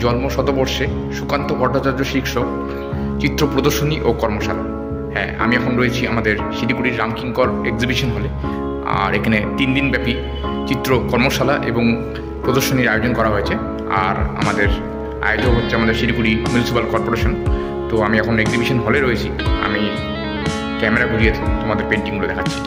জন্ম শতবর্ষে সুকান্ত ভট্টাচার্য শীর্ষক চিত্র প্রদর্শনী ও কর্মশালা। হ্যাঁ, আমি এখন রয়েছি আমাদের শিলিগুড়ির রামকিঙ্কর এক্সিবিশন হলে। আর এখানে 3 দিনব্যাপী চিত্র কর্মশালা এবং প্রদর্শনীর আয়োজন করা হয়েছে। আর আমাদের আয়োজক হচ্ছে আমাদের শিলিগুড়ি মিউনিসিপ্যাল কর্পোরেশন। তো আমি এখন এক্সিবিশন হলে রয়েছি, আমি ক্যামেরা ঘুরিয়ে তোমাদের পেন্টিংগুলো দেখাচ্ছি।